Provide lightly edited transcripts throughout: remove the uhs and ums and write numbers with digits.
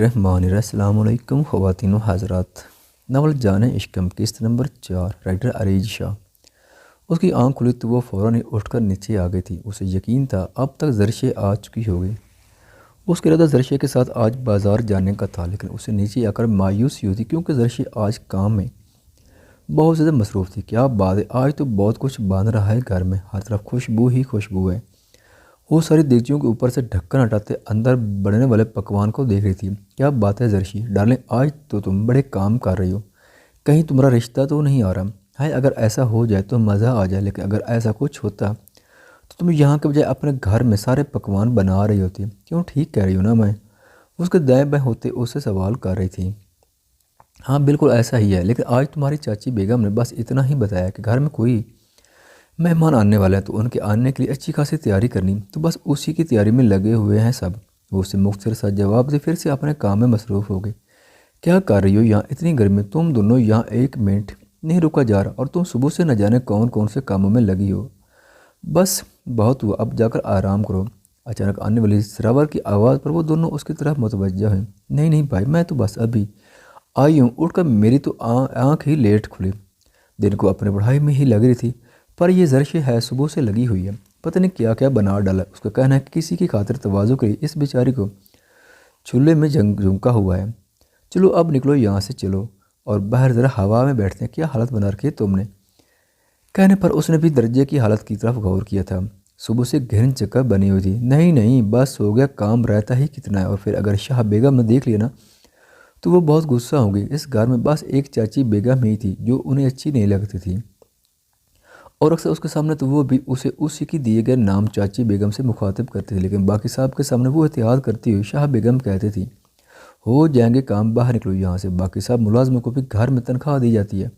बिस्मिल्लाहिर्रहमानिर्रहीम। अस्सलामु अलैकुम ख़वातीन व हज़रात। नावल जाने इश्क़म किस्त नंबर 4, राइटर अरीज शाह। उसकी आंख खुली तो वो फ़ौरन ही उठकर नीचे आ गई थी। उसे यकीन था अब तक ज़रशे आ चुकी होगी। उसका इरादा ज़रशे के साथ आज बाज़ार जाने का था, लेकिन उसे नीचे आकर मायूसी हुई थी क्योंकि ज़रशे आज काम में बहुत ज़्यादा मसरूफ़ थी। क्या बात है, आज तो बहुत कुछ बन रहा है घर में, हर तरफ खुशबू ही खुशबू है। वो सारी देगचियों के ऊपर से ढक्कन हटाते अंदर बनने वाले पकवान को देख रही थी। क्या बात है ज़रशी डार्लिंग, आज तो तुम बड़े काम कर रही हो, कहीं तुम्हारा रिश्ता तो नहीं आ रहा? हाय, अगर ऐसा हो जाए तो मज़ा आ जाए, लेकिन अगर ऐसा कुछ होता तो तुम यहाँ के बजाय अपने घर में सारे पकवान बना रही होती। क्यों, ठीक कह रही हो ना मैं? उसके दाएं बाएं होते उससे सवाल कर रही थी। हाँ बिल्कुल ऐसा ही है, लेकिन आज तुम्हारी चाची बेगम ने बस इतना ही बताया कि घर में कोई मेहमान आने वाले हैं, तो उनके आने के लिए अच्छी खासी तैयारी करनी, तो बस उसी की तैयारी में लगे हुए हैं सब। वो उसे मुख्तसर सा जवाब दे फिर से अपने काम में मसरूफ़ हो गए। क्या कर रही हो यहाँ, इतनी गर्मी, तुम दोनों यहाँ एक मिनट नहीं रुका जा रहा, और तुम सुबह से न जाने कौन कौन से कामों में लगी हो। बस बहुत हुआ, अब जाकर आराम करो। अचानक आने वाली सरावर की आवाज़ पर वो दोनों उसकी तरफ मुतवज्जा हैं। नहीं नहीं भाई, मैं तो बस अभी आई हूँ, उठकर मेरी तो आँख ही लेट खुली। दिन को अपने पढ़ाई में ही लग रही थी, पर यह ज़रशे है सुबह से लगी हुई है, पता नहीं क्या क्या बना डाला। उसका कहना है कि किसी की खातिर तवाज़ु के लिए इस बेचारी को चूल्हे में झुमका हुआ है। चलो अब निकलो यहाँ से, चलो और बाहर ज़रा हवा में बैठते हैं। क्या हालत बना रखी है तुमने? कहने पर उसने भी दर्जे की हालत की तरफ गौर किया था। सुबह से घिन चक्कर बनी हुई थी। नहीं नहीं, बस हो गया, काम रहता ही कितना है। और फिर अगर शाह बेगम ने देख लिया ना तो वो बहुत गुस्सा होंगी। इस घर में बस एक चाची बेगम ही थी जो उन्हें अच्छी नहीं लगती थी, और अक्सर उसके सामने तो वो भी उसे उसी की दिए गए नाम चाची बेगम से मुखातिब करती थी, लेकिन बाकी साहब के सामने वो एहतियात करती हुई शाह बेगम कहती थी, हो जाएंगे काम, बाहर निकलो यहाँ से। बाकी साहब मुलाजमों को भी घर में तनख्वाह दी जाती है,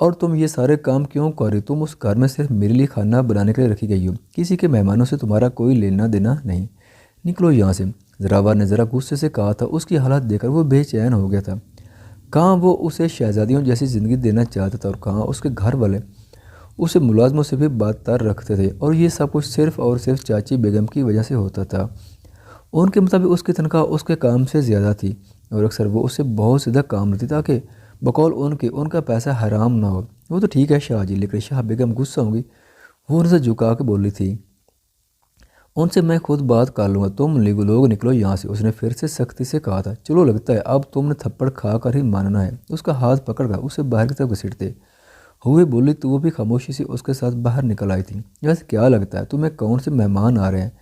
और तुम ये सारे काम क्यों कर रही? तुम उस घर में सिर्फ मेरे लिए खाना बनाने के लिए रखी गई हो, किसी के मेहमानों से तुम्हारा कोई लेना देना नहीं। निकलो यहाँ से। ज़रावर ने ज़रा गुस्से से कहा था। उसकी हालत देखकर वो बेचैन हो गया था। कहाँ वो उसे शहजादियों जैसी ज़िंदगी देना चाहता था, और कहाँ उसके घर वाले उसे मुलाजमों से भी बातदार रखते थे, और ये सब कुछ सिर्फ और सिर्फ चाची बेगम की वजह से होता था। उनके मुताबिक उसकी तनख्वाह उसके काम से ज़्यादा थी, और अक्सर वो उससे बहुत ज़्यादा काम लेती ताकि बकौल उनका पैसा हराम ना हो। वो तो ठीक है शाह जी, लेकिन शाह बेगम गुस्सा होंगी। वो उनसे झुका के बोली थी, उनसे मैं खुद बात कर लूँगा, तुम लोग निकलो यहाँ से। उसने फिर से सख्ती से कहा था। चलो, लगता है अब तुमने थप्पड़ खा कर ही मानना है। उसका हाथ पकड़कर उसे बाहर की तरफ घसीटते हुए बोली तो वो भी खामोशी से उसके साथ बाहर निकल आई थी। वैसे क्या लगता है तुम्हें कौन से मेहमान आ रहे हैं?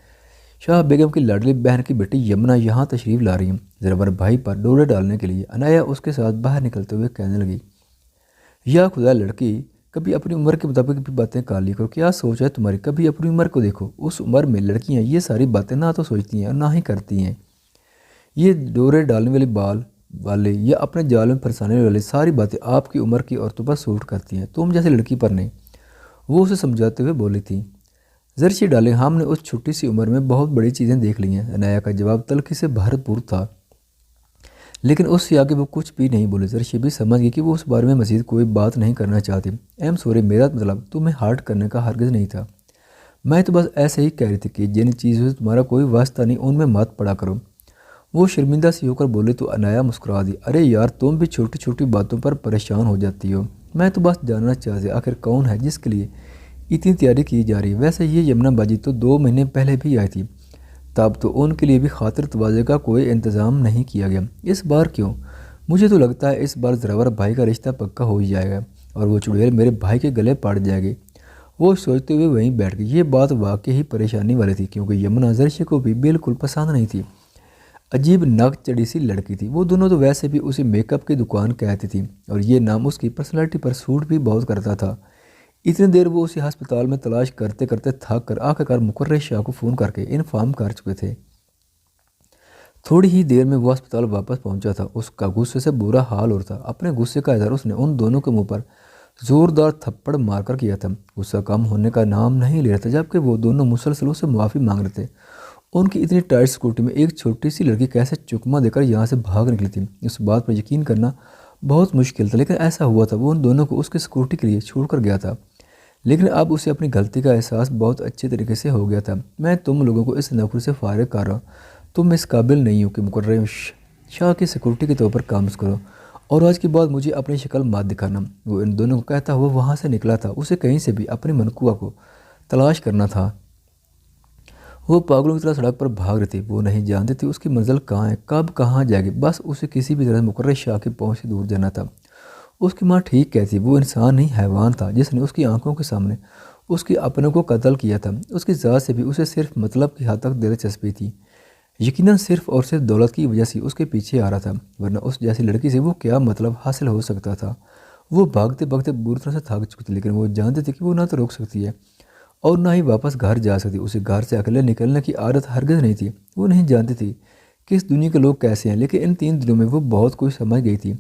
शाह बेगम की लाडली बहन की बेटी यमुना यहाँ तशरीफ़ ला रही है ज़रावर भाई पर डोरे डालने के लिए। अनाया उसके साथ बाहर निकलते हुए कहने लगी, या खुदा लड़की, कभी अपनी उम्र के मुताबिक भी बातें कर ली करो। क्या सोच है तुम्हारी? कभी अपनी उम्र को देखो। उस उम्र में लड़कियाँ ये सारी बातें ना तो सोचती हैं और ना ही करती हैं। ये डोरे डालने वाली बाल वाले या अपने जाल में फंसाने वाले सारी बातें आपकी उम्र की औरतों पर सूट करती हैं, तुम जैसी लड़की पर नहीं। वो उसे समझाते हुए बोली थी। ज़रशी डाले, हमने उस छोटी सी उम्र में बहुत बड़ी चीज़ें देख ली हैं। अनाया का जवाब तल्खी से भरपूर था, लेकिन उससे आगे वो कुछ भी नहीं बोले। ज़रशी भी समझ गई कि वो उस बारे में मज़ीद कोई बात नहीं करना चाहती। एम सॉरी, मेरा मतलब तुम्हें हर्ट करने का हरगिज़ नहीं था। मैं तो बस ऐसे ही कह रही थी कि जिन चीज़ों से तुम्हारा कोई वास्ता नहीं उनमें मत पड़ा करो। वो शर्मिंदा सी होकर बोले तो अनाया मुस्कुरा दी। अरे यार, तुम भी छोटी छोटी बातों पर परेशान हो जाती हो। मैं तो बस जानना चाहती आखिर कौन है जिसके लिए इतनी तैयारी की जा रही है। वैसे ये यमुना बाजी तो 2 महीने पहले भी आई थी, तब तो उनके लिए भी खातिर तवाज़े का कोई इंतज़ाम नहीं किया गया। इस बार क्यों? मुझे तो लगता है इस बार ज़रावर भाई का रिश्ता पक्का हो ही जाएगा और वो चुड़ैल मेरे भाई के गले पड़ जाएगी। वो सोचते हुए वहीं बैठ गई। ये बात वाकई ही परेशानी वाली थी, क्योंकि यमुना ज़रशी को भी बिल्कुल पसंद नहीं थी। अजीब नक चढ़ी सी लड़की थी। वो दोनों तो वैसे भी उसे मेकअप की दुकान कहती थी, और ये नाम उसकी पर्सनालिटी पर सूट भी बहुत करता था। इतनी देर वो उसे अस्पताल में तलाश करते करते थक कर आखिरकार मुकर्रर शाह को फ़ोन करके इन्फॉर्म कर चुके थे। थोड़ी ही देर में वो अस्पताल वापस पहुंचा था। उसका गुस्से से बुरा हाल हो रहा था। अपने गुस्से का इजहार उसने उन दोनों के मुंह पर ज़ोरदार थप्पड़ मारकर किया था। गुस्सा कम होने का नाम नहीं ले रहा था, जबकि वो दोनों मुसलसल से माफ़ी मांग रहे थे। उनकी इतनी टाइट स्कूटी में एक छोटी सी लड़की कैसे चुकमा देकर यहाँ से भाग निकली थी, इस बात पर यकीन करना बहुत मुश्किल था, लेकिन ऐसा हुआ था। वो उन दोनों को उसकी स्कूटी के लिए छोड़ कर गया था, लेकिन अब उसे अपनी गलती का एहसास बहुत अच्छे तरीके से हो गया था। मैं तुम लोगों को इस नौकरी से फारिग कर रहा हूँ। तुम इस काबिल नहीं हो कि मुकर्रर शाह की सिक्योरिटी के तौर पर काम करो और आज के बाद मुझे अपनी शक्ल मत दिखाना। वो इन दोनों को कहता हुआ वहाँ से निकला था। उसे कहीं से भी अपनी मनकुआ को तलाश करना था। वो पागलों की तरह सड़क पर भाग रही थी। वो नहीं जानती थी उसकी मंजिल कहाँ है, कब कहाँ जाएगी। बस उसे किसी भी तरह मुकर्रर शाह की पहुँच से दूर जाना था। उसकी माँ ठीक कहती, वो इंसान नहीं हैवान था जिसने उसकी आंखों के सामने उसके अपनों को कत्ल किया था। उसकी ज़ात से भी उसे सिर्फ मतलब की हद तक दिलचस्पी थी। यकीनन सिर्फ और सिर्फ दौलत की वजह से उसके पीछे आ रहा था, वरना उस जैसी लड़की से वो क्या मतलब हासिल हो सकता था। वो भागते भागते बुरी तरह से थक चुकी थी, लेकिन वो जानती थी कि वो ना तो रुक सकती है और ना ही वापस घर जा सकती। उसे घर से अकेले निकलने की आदत हरगिज़ नहीं थी। वो नहीं जानती थी कि इस दुनिया के लोग कैसे हैं, लेकिन इन 3 दिनों में वो बहुत कुछ समझ गई थी।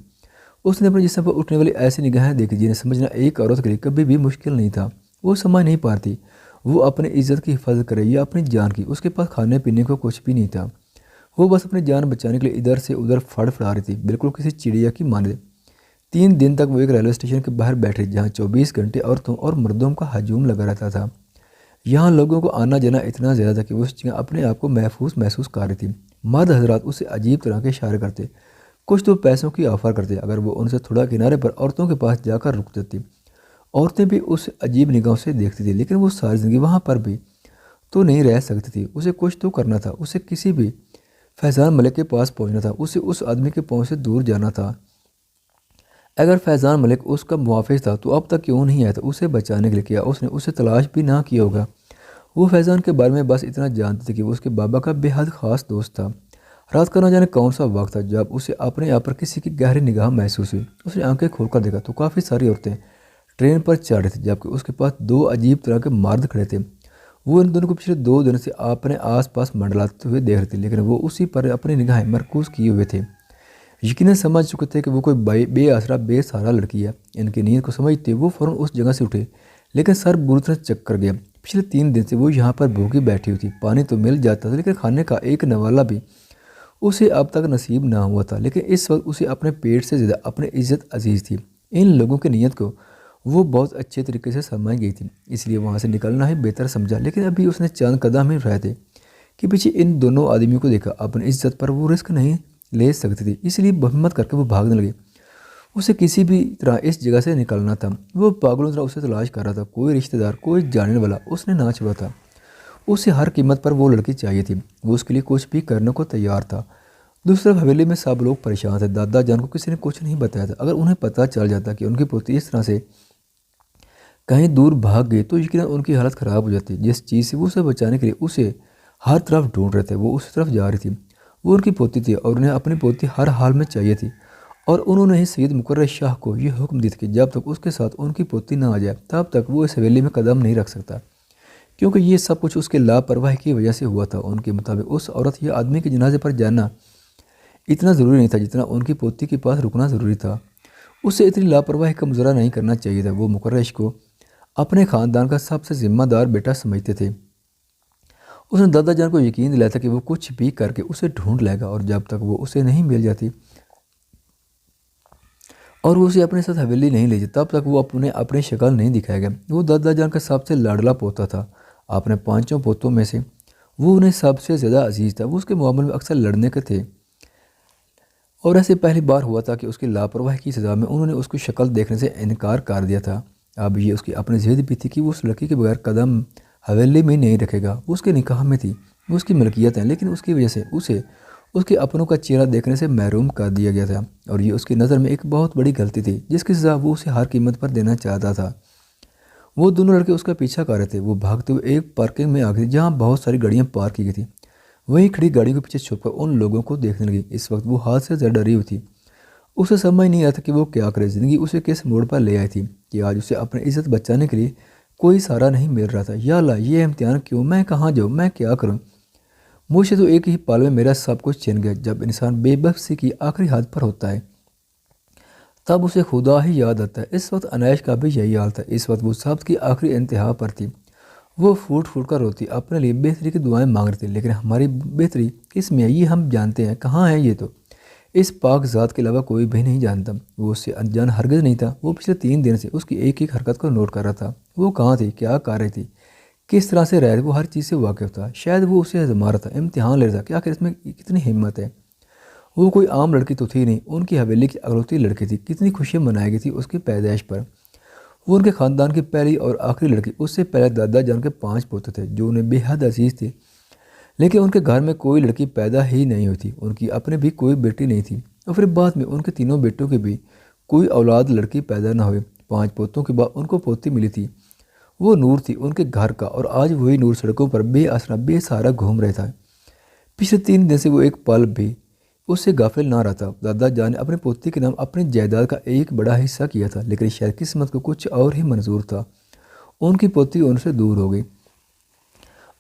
उसने अपने जिस्म पर उठने वाली ऐसी निगाहें देखी जिन्हें समझना एक औरत के लिए कभी भी मुश्किल नहीं था। वो समझ नहीं पाती वो अपनी इज्जत की हिफाजत करे या अपनी जान की। उसके पास खाने पीने को कुछ भी नहीं था। वो बस अपनी जान बचाने के लिए इधर से उधर फड़फड़ा रही थी, बिल्कुल किसी चिड़िया की माने। 3 दिन तक वो एक रेलवे स्टेशन के बाहर बैठे जहाँ 24 घंटे औरतों और मर्दों का हजूम लगा रहता था। यहाँ लोगों को आना जाना इतना ज़्यादा था कि वो उस जगह अपने आप को महसूस कर रही थी। मर्द हजरात उसे अजीब तरह के इशारे करते, कुछ तो पैसों की ऑफर करते अगर वो उनसे थोड़ा किनारे पर औरतों के पास जाकर रुक जाती। औरतें भी उस अजीब निगाहों से देखती थी, लेकिन वो सारी ज़िंदगी वहाँ पर भी तो नहीं रह सकती थी। उसे कुछ तो करना था। उसे किसी भी फैज़ान मलिक के पास पहुँचना था। उसे उस आदमी के पहुँच से दूर जाना था। अगर फैज़ान मलिक उसका मुहाफिज था तो अब तक क्यों नहीं आया था उसे बचाने के लिए? किया उसने उसे तलाश भी ना किया होगा। वो फैज़ान के बारे में बस इतना जानती थी कि वो उसके बाबा का बेहद ख़ास दोस्त था। रात का ना जाने कौन सा वक्त था जब उसे अपने आप पर किसी की गहरी निगाह महसूस हुई। उसने आंखें खोलकर देखा तो काफ़ी सारी औरतें ट्रेन पर चढ़ रही थी, जबकि उसके पास 2 अजीब तरह के मर्द खड़े थे। वो इन दोनों को पिछले 2 दिन से अपने आसपास मंडलाते हुए देख रहे थे, लेकिन वो उसी पर अपनी निगाहें मरकूज किए हुए थे। यकीनन समझ चुके थे कि वो कोई बेआसरा बेसहारा लड़की है। इनकी नीयत को समझते वो फ़ौरन उस जगह से उठे, लेकिन सर बुरी तरह चक्कर गया। पिछले 3 दिन से वो यहाँ पर भूखी बैठी हुई थी। पानी तो मिल जाता था, लेकिन खाने का एक नवाला भी उसे अब तक नसीब ना हुआ था। लेकिन इस वक्त उसे अपने पेट से ज़्यादा अपनी इज्जत अजीज़ थी। इन लोगों की नीयत को वो बहुत अच्छे तरीके से समझ गई थी, इसलिए वहाँ से निकलना ही बेहतर समझा। लेकिन अभी उसने चंद कदम ही रहे थे कि पीछे इन दोनों आदमियों को देखा। अपनी इज्जत पर वो रिस्क नहीं ले सकती थी, इसलिए हिम्मत करके वो भागने लगी। उसे किसी भी तरह इस जगह से निकलना था। वो पागलों तरह उसे तलाश कर रहा था। कोई रिश्तेदार, कोई जानने वाला उसने ना छोड़ा था। उसे हर कीमत पर वो लड़की चाहिए थी। वो उसके लिए कुछ भी करने को तैयार था। दूसरी तरफ हवेली में सब लोग परेशान थे। दादा जान को किसी ने कुछ नहीं बताया था। अगर उन्हें पता चल जाता कि उनकी पोती इस तरह से कहीं दूर भाग गई तो यकीनन उनकी हालत ख़राब हो जाती। जिस चीज़ से वो उसे बचाने के लिए उसे हर तरफ ढूंढ रहे थे, वो उस तरफ जा रही थी। वो उनकी पोती थी और उन्हें अपनी पोती हर हाल में चाहिए थी। और उन्होंने ही सैयद मुकर्रर शाह को यह हुक्म दिया था कि जब तक उसके साथ उनकी पोती ना आ जाए तब तक वो इस हवेली में कदम नहीं रख सकता, क्योंकि ये सब कुछ उसके लापरवाही की वजह से हुआ था। उनके मुताबिक उस औरत या आदमी के जनाजे पर जाना इतना ज़रूरी नहीं था जितना उनकी पोती के पास रुकना ज़रूरी था। उसे इतनी लापरवाही का मुजरा नहीं करना चाहिए था। वो मुकर्रर को अपने ख़ानदान का सबसे ज़िम्मेदार बेटा समझते थे। उसने दादा जान को यकीन दिलाया था कि वो कुछ भी करके उसे ढूंढ लेगा, और जब तक वो उसे नहीं मिल जाती और वो उसे अपने साथ हवेली नहीं ले जाती तब तक वो अपनी शक्ल नहीं दिखाएगा। वो दादा जान का सबसे लाडला पोता था। अपने 5 पोतों में से वो उन्हें सबसे ज़्यादा अजीज़ था। वो उसके मामले में अक्सर लड़ने के थे, और ऐसे पहली बार हुआ था कि उसकी लापरवाही की सज़ा में उन्होंने उसकी शक्ल देखने से इनकार कर दिया था। अब ये उसकी अपनी जिद भी थी कि वो उस लड़की के बगैर कदम हवेली में नहीं रखेगा। वो उसके निकाह में थी, वो उसकी मलकियत है, लेकिन उसकी वजह से उसे उसके अपनों का चेहरा देखने से महरूम कर दिया गया था, और ये उसकी नज़र में एक बहुत बड़ी गलती थी जिसकी सज़ा वो उसे हर कीमत पर देना चाहता था। वो दोनों लड़के उसका पीछा कर रहे थे। वो भागते हुए एक पार्किंग में आ गए जहाँ बहुत सारी गाड़ियाँ पार्क की गई थी। वहीं खड़ी गाड़ियों के पीछे छुपकर उन लोगों को देखने लगी। इस वक्त वो हाथ से ज़्यादा डरी हुई थी। उसे समझ नहीं आता कि वो क्या करे। ज़िंदगी उसे किस मोड़ पर ले आई थी कि आज उसे अपनी इज्जत बचाने के लिए कोई सहारा नहीं मिल रहा था। या अल्लाह, ये इम्तिहान क्यों? मैं कहाँ जाऊँ? मैं क्या करूँ? मुझे तो एक ही पल में मेरा सब कुछ छिन गया। जब इंसान बेबसी की आखिरी हद पर होता है तब उसे खुदा ही याद आता है। इस वक्त अनैश का भी यही हाल था। इस वक्त वो सब की आखिरी इंतहा पर थी। वो फूट फूट कर रोती, अपने लिए बेहतरी की दुआएं मांग रही थी। लेकिन हमारी बेहतरी किस में है ये हम जानते हैं। कहाँ है ये तो इस पाक ज़ात के अलावा कोई भी नहीं जानता। वो उससे अनजान हरगिज़ नहीं था। वो पिछले 3 दिन से उसकी एक एक हरकत को नोट कर रहा था। वो कहाँ थी, क्या कर रही थी, किस तरह से रह रही, वो हर चीज़ से वाकिफ़ था। शायद वो उसे आजमा रहा था, इम्तिहान ले रहा था कि आखिर इसमें कितनी हिम्मत है। वो कोई आम लड़की तो थी नहीं, उनकी हवेली की अगलौती लड़की थी। कितनी खुशियाँ मनाई गई थी उसकी पैदाइश पर। वो उनके ख़ानदान की पहली और आखिरी लड़की। उससे पहले दादा जान के 5 पोते थे जो उन्हें बेहद अजीज़ थे, लेकिन उनके घर में कोई लड़की पैदा ही नहीं हुई थी। उनकी अपने भी कोई बेटी नहीं थी और फिर बाद में उनके तीनों बेटों के भी कोई औलाद लड़की पैदा न हुई। 5 पोतों के बाद उनको पोती मिली थी। वो नूर थी उनके घर का, और आज वही नूर सड़कों पर बेअसरा बेसहारा घूम रहा था। पिछले 3 दिन से वो एक पल भी उससे गाफिल ना रहा था। दादा जान ने अपने पोती के नाम अपनी जायदाद का एक बड़ा हिस्सा किया था, लेकिन शायद किस्मत को कुछ और ही मंजूर था। उनकी पोती उनसे दूर हो गई,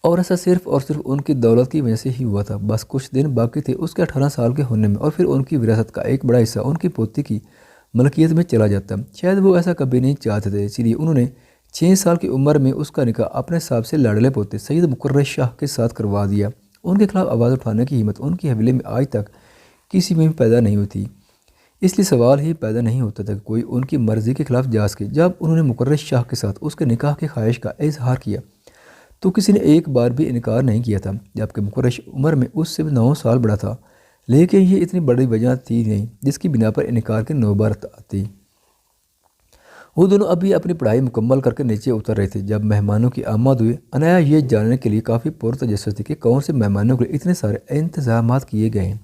और ऐसा सिर्फ और सिर्फ उनकी दौलत की वजह से ही हुआ था। बस कुछ दिन बाकी थे उसके 18 साल के होने में, और फिर उनकी विरासत का एक बड़ा हिस्सा उनकी पोती की मलकियत में चला जाता। शायद वो ऐसा कभी नहीं चाहते थे, इसीलिए उन्होंने 6 साल की उम्र में उसका निकाह अपने हिसाब से लाडले पोते सैयद मुकर्रर शाह के साथ करवा दिया। उनके खिलाफ आवाज़ उठाने की हिम्मत उनकी हवेली में आज तक किसी में भी पैदा नहीं हुई थी। इसलिए सवाल ही पैदा नहीं होता था कि कोई उनकी मर्ज़ी के खिलाफ जा सके। जब उन्होंने मुकर्रर शाह के साथ उसके निकाह की ख्वाहिश का इजहार किया तो किसी ने एक बार भी इनकार नहीं किया था, जबकि मुकर्रर उम्र में उससे 9 साल बड़ा था। लेकिन ये इतनी बड़ी वजह थी नहीं जिसकी बिना पर इनकार की नौबत आती। वो दोनों अभी अपनी पढ़ाई मुकम्मल करके नीचे उतर रहे थे जब मेहमानों की आमद हुई। अनाया ये जानने के लिए काफ़ी पुरतजस्सुस थी कि कौन से मेहमानों के लिए इतने सारे इंतजाम किए गए हैं।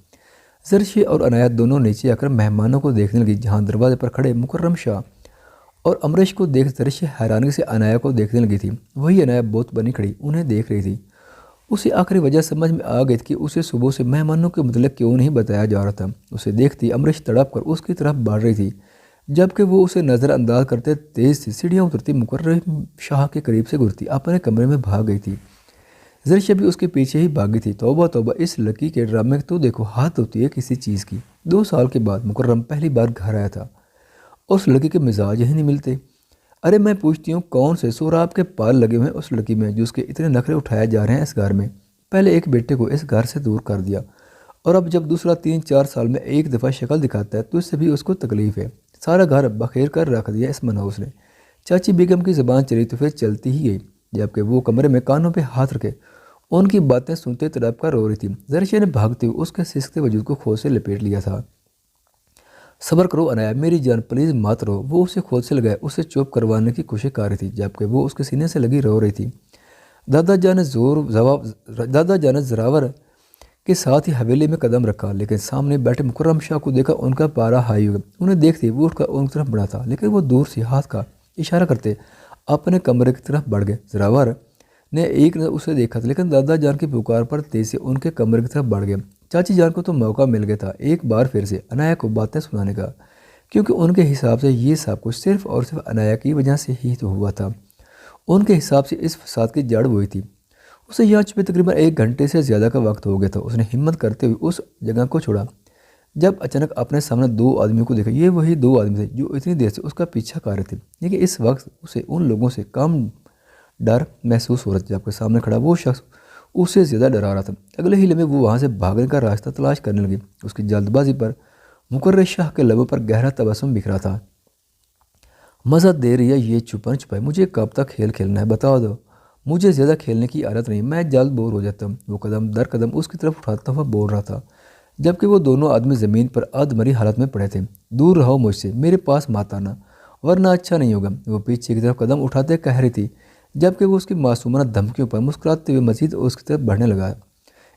जरशे और अनाया दोनों नीचे आकर मेहमानों को देखने लगी, जहाँ दरवाजे पर खड़े मुकर्रम शाह और अमरीश को देख जरशे हैरानी से अनाया को देखने लगी थी। वही अनाया बहुत बनी खड़ी उन्हें देख रही थी। उसे आखिरी वजह समझ में आ गई थी कि उसे सुबह से मेहमानों के मतलब क्यों नहीं बताया जा रहा था। उसे देखती अमरीश तड़प कर उसकी तरफ बढ़ रही थी, जबकि वो उसे नज़रअंदाज करते तेज से सीढ़ियाँ उतरती मुकर्रम शाह के करीब से गुजरती अपने कमरे में भाग गई थी। जरशा भी उसके पीछे ही भागी थी। तौबा तौबा, इस लकी के ड्रामे तो देखो हाथ होती है किसी चीज़ की। 2 साल के बाद मुकर्रम पहली बार घर आया था और उस लड़की के मिजाज ही नहीं मिलते। अरे मैं पूछती हूँ कौन से सोराब के पाल लगे हुए हैं उस लड़की में जो उसके इतने नखरे उठाए जा रहे हैं इस घर में। पहले एक बेटे को इस घर से दूर कर दिया, और अब जब दूसरा 3-4 साल में एक दफ़ा शक्ल दिखाता है तो इससे भी उसको तकलीफ़ है। सारा घर बखेर कर रख दिया इस मनहूस ने। चाची बेगम की ज़बान चली तो फिर चलती ही गई, जबकि वो कमरे में कानों पे हाथ रखे उनकी बातें सुनते तड़प कर रो रही थी। जरशे ने भागते हुए उसके सिसकते वजूद को खोद से लपेट लिया था। सब्र करो अनाया, मेरी जान प्लीज़ मत रो। वो उसे खोद से लगाए उसे चुप करवाने की कोशिश कर रही थी, जबकि वो उसके सीने से लगी रो रही थी। दादा जान जरावर के साथ ही हवेली में कदम रखा, लेकिन सामने बैठे मुकर्रम शाह को देखा उनका पारा हाई हो गया। उन्हें देखते वो उठकर उनकी तरफ बढ़ा था, लेकिन वो दूर से हाथ का इशारा करते अपने कमरे की तरफ बढ़ गए। जरावर ने एक नज़र उसे देखा था, लेकिन दादा जान की पुकार पर तेज से उनके कमरे की तरफ बढ़ गया। चाची जान को तो मौका मिल गया था एक बार फिर से अनाया को बातें सुनाने का, क्योंकि उनके हिसाब से ये सब कुछ सिर्फ और सिर्फ अनाया की वजह से ही तो हुआ था। उनके हिसाब से इस फसाद की जड़ वही थी। उसे यहाँ छुपे तकरीबन 1 घंटे से ज़्यादा का वक्त हो गया था। उसने हिम्मत करते हुए उस जगह को छोड़ा, जब अचानक अपने सामने 2 आदमियों को देखा। ये वही 2 आदमी थे जो इतनी देर से उसका पीछा कर रहे थे, लेकिन इस वक्त उसे उन लोगों से कम डर महसूस हो रहा था। जबकि सामने खड़ा वो शख्स उससे ज़्यादा डरा रहा था। अगले ही लम्हे वो वहाँ से भागने का रास्ता तलाश करने लगी। उसकी जल्दबाजी पर मुकर्रर शाह के लबों पर गहरा तबस्सुम बिखरा था। मज़ा दे रही है ये छुपन छुपाई, मुझे कब तक खेल खेलना है बता दो। मुझे ज़्यादा खेलने की आदत नहीं, मैं जल्द बोर हो जाता हूँ। वो कदम दर कदम उसकी तरफ उठाता हुआ बोल रहा था, जबकि वो दोनों आदमी ज़मीन पर अधमरी हालत में पड़े थे। दूर रहो मुझसे, मेरे पास मत आना, वरना अच्छा नहीं होगा। वो पीछे की तरफ कदम उठाते कह रही थी, जबकि वो उसकी मासूमाना धमकियों पर मुस्कुराते हुए मजीद उसकी तरफ बढ़ने लगा।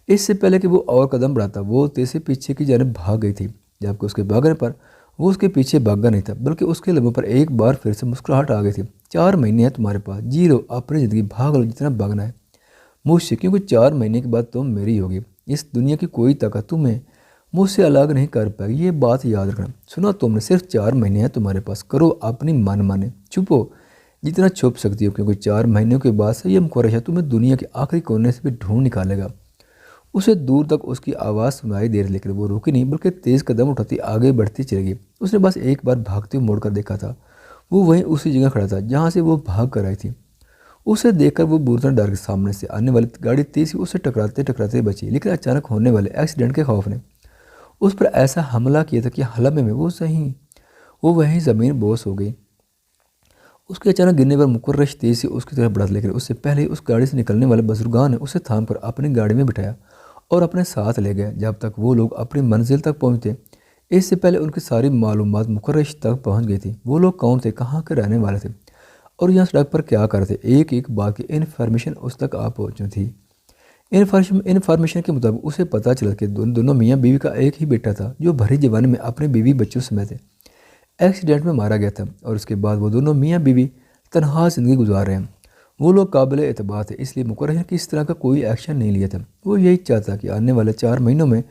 इससे पहले कि वो और कदम बढ़ाता, वो तेज से पीछे की जानिब भाग गई थी, जबकि उसके भागने पर वो उसके पीछे भागा नहीं था, बल्कि उसके लबों पर एक बार फिर से मुस्कुराहट आ गई थी। 4 महीने हैं तुम्हारे पास, जी लो अपनी ज़िंदगी, भाग लो जितना भागना है मुझसे, क्योंकि 4 महीने के बाद तुम मेरी होगी। इस दुनिया की कोई ताकत तुम्हें मुझसे अलग नहीं कर पाएगी, ये बात याद रखना। सुना तुमने, सिर्फ 4 महीने हैं तुम्हारे पास, करो अपनी मन माने, छुपो जितना छुप सकती हो, क्योंकि 4 महीनों के बाद से ये मुकर्रर तुम्हें दुनिया के आखिरी कोने से भी ढूंढ निकालेगा। उसे दूर तक उसकी आवाज़ सुनाई दे रही, लेकिन वो रुकी नहीं, बल्कि तेज़ कदम उठाती आगे बढ़ती चली गई। उसने बस एक बार भागते हुए मुड़कर देखा था। वो वहीं उसी जगह खड़ा था जहाँ से वो भाग कर आई थी। उसे देखकर वो बुरी तरह डर गई। सामने से आने वाली गाड़ी तेज़ ही उसे टकराते टकराते बची, लेकिन अचानक होने वाले एक्सीडेंट के खौफ ने उस पर ऐसा हमला किया था कि हलमे में वो वहीं ज़मीन बोस हो गई। उसके अचानक गिरने पर मुकर्रर तेज़ से उसकी तरफ बढ़ा, लेकिन उससे पहले ही उस गाड़ी से निकलने वाले बुजुर्गान ने उसे थाम कर अपनी गाड़ी में बिठाया और अपने साथ ले गए। जब तक वो लोग अपनी मंजिल तक पहुँचते, इससे पहले उनकी सारी मालूमात मुकर्रश तक पहुँच गई थी। वो लोग कौन थे, कहाँ के रहने वाले थे और यहाँ सड़क पर क्या कर रहे थे, एक एक बात की इन्फॉर्मेशन उस तक आ पहुँची थी। इन्फॉर्मेशन के मुताबिक उसे पता चला कि दोनों मियाँ बीवी का एक ही बेटा था जो भरी जवानी में अपने बीवी बच्चों समेत एक्सीडेंट में मारा गया था और उसके बाद वो दोनों मियाँ बीवी तनहा ज़िंदगी गुजार रहे हैं। वो लोग काबिल एतबार थे, इसलिए मुकर्रर ने इस तरह का कोई एक्शन नहीं लिया था। वो यही चाहता कि आने वाले 4 महीनों में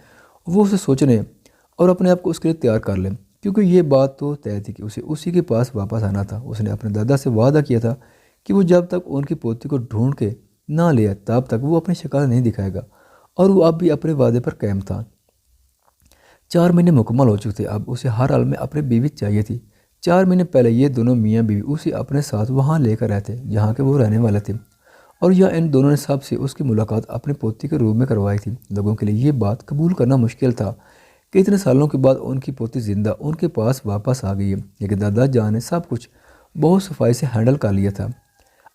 वो उसे सोचने और अपने आप को उसके लिए तैयार कर लें, क्योंकि ये बात तो तय थी कि उसे उसी के पास वापस आना था। उसने अपने दादा से वादा किया था कि वो जब तक उनकी पोती को ढूंढ के ना लिया तब तक वो अपनी शक्ल नहीं दिखाएगा, और वो अब भी अपने वादे पर कायम था। 4 महीने मुकम्मल हो चुके थे। अब उसे हर हाल में अपनी बीवी चाहिए थी। 4 महीने पहले ये दोनों मियाँ बीवी उसे अपने साथ वहाँ लेकर रहते जहाँ के वो रहने वाले थे, और यह इन दोनों ने सबसे उसकी मुलाकात अपने पोती के रूम में करवाई थी। लोगों के लिए ये बात कबूल करना मुश्किल था कि इतने सालों के बाद उनकी पोती जिंदा उनके पास वापस आ गई है, लेकिन दादा जान ने सब कुछ बहुत सफाई से हैंडल कर लिया था।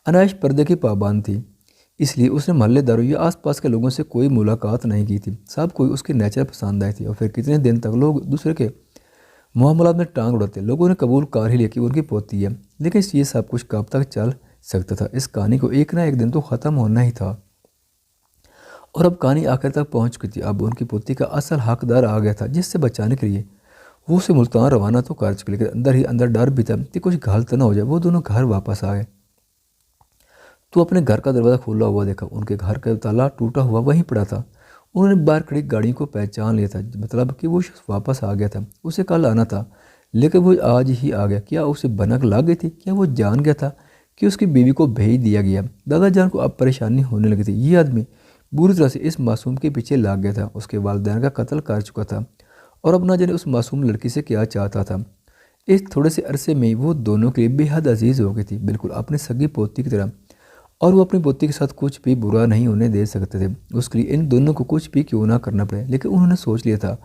अनायश पर्दे की पाबंद थी, इसलिए उसने मोहल्लेदारों या आसपास के लोगों से कोई मुलाकात नहीं की थी। सब कोई उसके नेचर पसंद आई थी, और फिर कितने दिन तक लोग दूसरे के मामलात में टांग उड़ाते। लोगों ने कबूल कर ही लिया कि उनकी पोती है, लेकिन ये सब कुछ कब तक चल सकता था। इस कहानी को एक ना एक दिन तो ख़त्म होना ही था, और अब कहानी आखिर तक पहुंच चुकी थी। अब उनकी पोती का असल हकदार आ गया था, जिससे बचाने के लिए वो उसे मुल्तान रवाना तो कर चुके, लेकिन अंदर ही अंदर डर भी था कि कुछ गलत ना हो जाए। वो दोनों घर वापस आ गए तो अपने घर का दरवाज़ा खुला हुआ देखा। उनके घर का ताला टूटा हुआ वहीं पड़ा था। उन्होंने बाहर खड़ी गाड़ी को पहचान लिया था, मतलब कि वो शख्स वापस आ गया था। उसे कल आना था, लेकिन वो आज ही आ गया। क्या उसे भनक लग गई थी? क्या वो जान गया था कि उसकी बीवी को भेज दिया गया? दादा जान को अब परेशानी होने लगी थी। ये आदमी बुरी तरह से इस मासूम के पीछे लग गया था। उसके वालिदैन का कत्ल कर चुका था, और अब ना जाने उस मासूम लड़की से क्या चाहता था। इस थोड़े से अरसे में वो दोनों के लिए बेहद अजीज़ हो गई थी, बिल्कुल अपनी सगी पोती की तरह, और वो अपनी पोती के साथ कुछ भी बुरा नहीं होने दे सकते थे। उसके लिए इन दोनों को कुछ भी क्यों ना करना पड़े, लेकिन उन्होंने सोच लिया था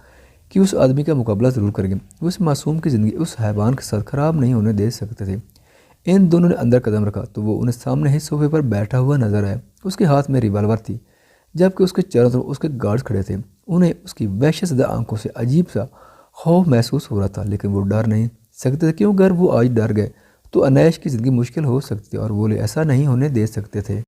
कि उस आदमी का मुकाबला ज़रूर करेंगे। उस मासूम की ज़िंदगी उस हैवान के साथ ख़राब नहीं होने दे सकते थे। इन दोनों ने अंदर कदम रखा तो वो उन्हें सामने ही सोफे पर बैठा हुआ नजर आया। उसके हाथ में रिवाल्वर थी, जबकि उसके चारों तरफ उसके गार्ड्स खड़े थे। उन्हें उसकी वहशतज़दा आंखों से अजीब सा खौफ महसूस हो रहा था, लेकिन वो डर नहीं सकते थे, क्यों अगर वो आज डर गए तो अनैश की ज़िंदगी मुश्किल हो सकती थी, और वो ऐसा नहीं होने दे सकते थे।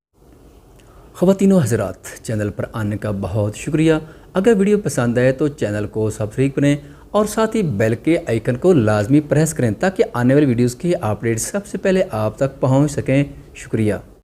ख़वातीनो हज़रात, चैनल पर आने का बहुत शुक्रिया। अगर वीडियो पसंद आए तो चैनल को सब्सक्राइब करें और साथ ही बेल के आइकन को लाजमी प्रेस करें, ताकि आने वाली वीडियोस की अपडेट सबसे पहले आप तक पहुंच सकें। शुक्रिया।